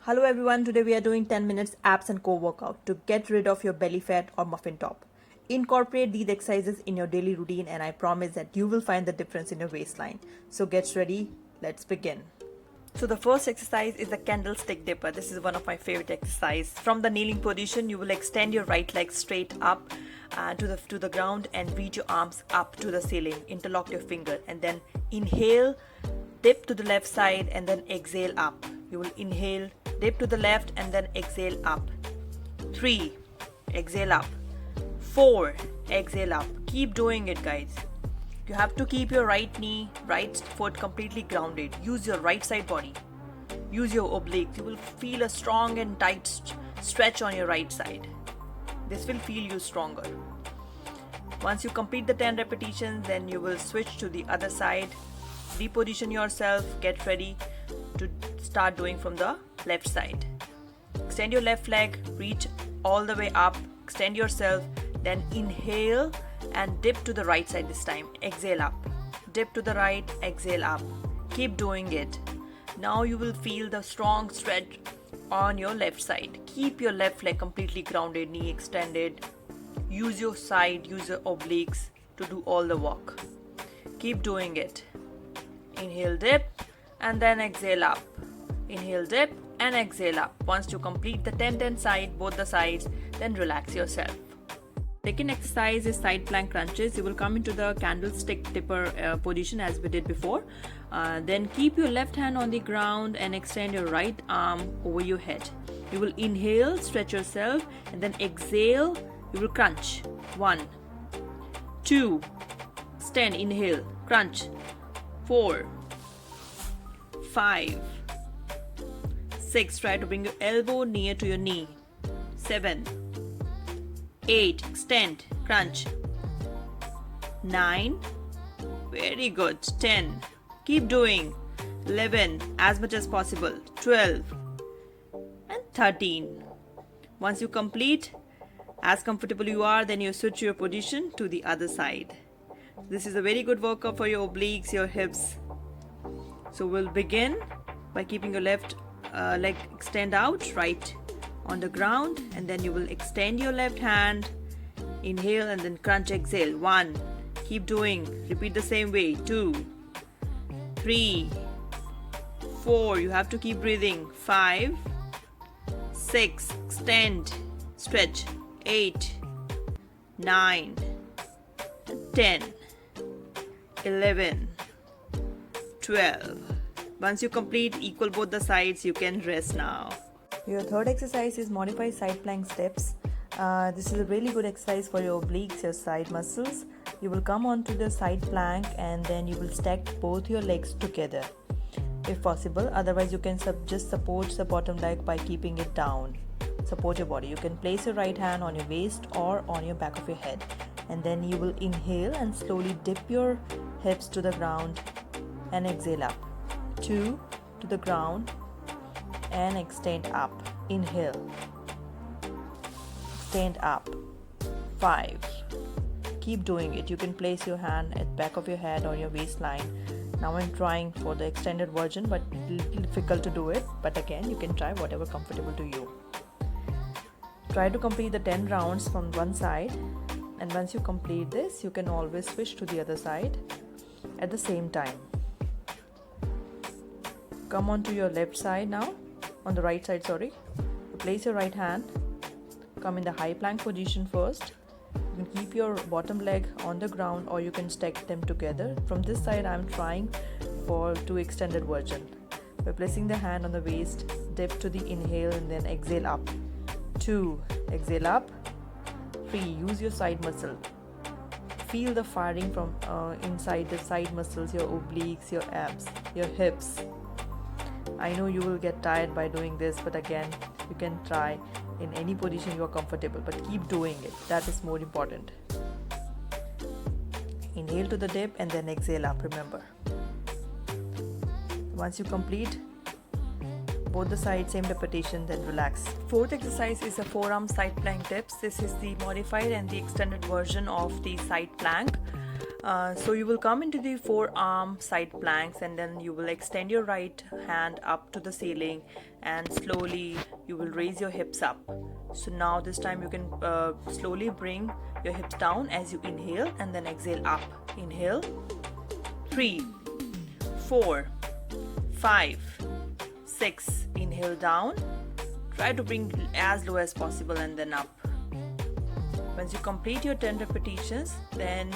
Hello everyone, today we are doing 10 minutes abs and core workout to get rid of your belly fat or muffin top. Incorporate these exercises in your daily routine and I promise that you will find the difference in your waistline. So get ready, let's begin. So the first exercise is the candlestick dipper. This is one of my favorite exercises. From the kneeling position, you will extend your right leg straight up to the ground and reach your arms up to the ceiling. Interlock your finger and then inhale, dip to the left side and then exhale up. You will inhale, dip to the left and then exhale up. 3, exhale up. 4, exhale up. Keep doing it, guys. You have to keep your right knee, right foot completely grounded. Use your right side body. Use your obliques. You will feel a strong and tight stretch on your right side. This will feel you stronger. Once you complete the 10 repetitions, then you will switch to the other side. Reposition yourself. Get ready to start doing from the left side. Extend your left leg, reach all the way up, extend yourself, then inhale and dip to the right side this time. Exhale up. Dip to the right, exhale up. Keep doing it. Now you will feel the strong stretch on your left side. Keep your left leg completely grounded, knee extended. Use your side, use your obliques to do all the work. Keep doing it. Inhale, dip, and then exhale up. Inhale, dip, and exhale up. Once you complete the 10-10 side, both the sides, then relax yourself. Second exercise is side plank crunches. You will come into the candlestick dipper position as we did before. Then keep your left hand on the ground and extend your right arm over your head. You will inhale, stretch yourself, and then exhale. You will crunch. 1, 2, stand, inhale, crunch. 4, 5, 6. Try to bring your elbow near to your knee. 7, 8, extend, crunch. 9, very good. 10, keep doing. 11, as much as possible. 12 and 13. Once you complete, as comfortable you are, then you switch your position to the other side. This is a very good workout for your obliques, your hips. So we'll begin by keeping your left leg extend out, right on the ground, and then you will extend your left hand, inhale and then crunch, exhale. 1, keep doing, repeat the same way. 2, 3, 4, you have to keep breathing. 5, 6, extend, stretch. 8, 9, 10, 11, 12. Once you complete, equal both the sides, you can rest now. Your third exercise is modified side plank steps. This is a really good exercise for your obliques, your side muscles. You will come onto the side plank and then you will stack both your legs together if possible. Otherwise, you can just support the bottom leg by keeping it down. Support your body. You can place your right hand on your waist or on your back of your head, and then you will inhale and slowly dip your hips to the ground and exhale up. 2, to the ground and extend up. Inhale, extend up. 5, keep doing it. You can place your hand at back of your head or your waistline. Now I'm trying for the extended version, but it's a little difficult to do it, but again you can try whatever comfortable to you. Try to complete the 10 rounds from one side, and once you complete this, you can always switch to the other side at the same time. Come on to your left side now, on the right side, sorry. Place your right hand, come in the high plank position first. You can keep your bottom leg on the ground or you can stack them together. From this side, I'm trying for 2 extended version. By placing the hand on the waist, dip to the inhale and then exhale up. 2, exhale up. 3, use your side muscle. Feel the firing from inside the side muscles, your obliques, your abs, your hips. I know you will get tired by doing this, but again, you can try in any position you are comfortable, but keep doing it. That is more important. Inhale to the dip and then exhale up, remember. Once you complete both the sides, same repetition, then relax. Fourth exercise is a forearm side plank dips. This is the modified and the extended version of the side plank. So you will come into the forearm side planks, and then you will extend your right hand up to the ceiling, and slowly you will raise your hips up. So now this time you can slowly bring your hips down as you inhale, and then exhale up. Inhale. 3, 4, 5, 6. Inhale down. Try to bring as low as possible and then up. Once you complete your 10 repetitions, then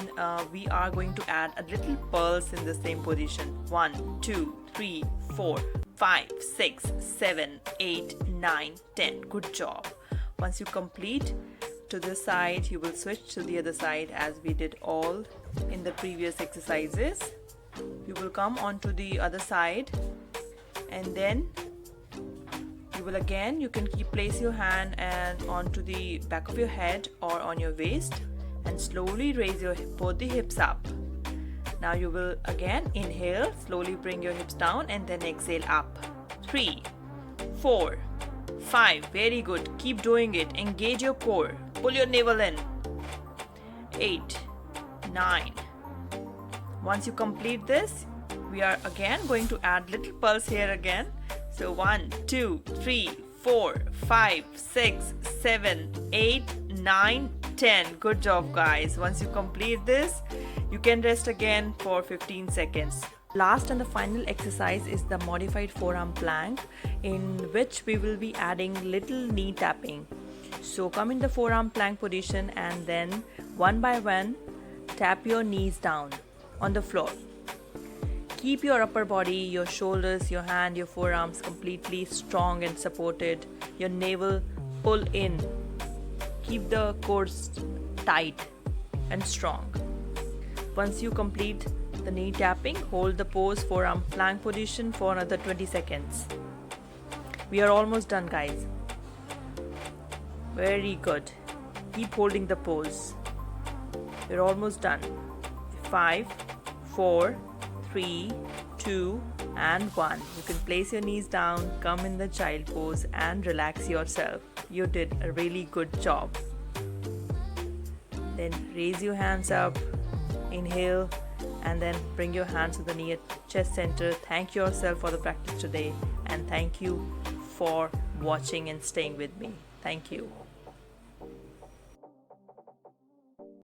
we are going to add a little pulse in the same position. 1, 2, 3, 4, 5, 6, 7, 8, 9, 10. Good job. Once you complete to this side, you will switch to the other side as we did all in the previous exercises. You will come onto the other side, and then you can place your hand and onto the back of your head or on your waist, and slowly raise both the hips up. Now you will again inhale, slowly bring your hips down, and then exhale up. 3, 4, 5. Very good. Keep doing it. Engage your core. Pull your navel in. 8, 9. Once you complete this, we are again going to add little pulse here again. So 1, 2, 3, 4, 5, 6, 7, 8, 9, 10. Good job, guys. Once you complete this, you can rest again for 15 seconds. Last and the final exercise is the modified forearm plank, in which we will be adding little knee tapping. So come in the forearm plank position, and then one by one tap your knees down on the floor. Keep your upper body, your shoulders, your hand, your forearms completely strong and supported. Your navel pull in. Keep the core tight and strong. Once you complete the knee tapping, hold the pose forearm plank position for another 20 seconds. We are almost done, guys. Very good. Keep holding the pose. We're almost done. 5, 4, 3, 2, and 1. You can place your knees down, come in the child pose, and relax yourself. You did a really good job. Then raise your hands up, inhale, and then bring your hands to the near chest center. Thank yourself for the practice today, and thank you for watching and staying with me. Thank you.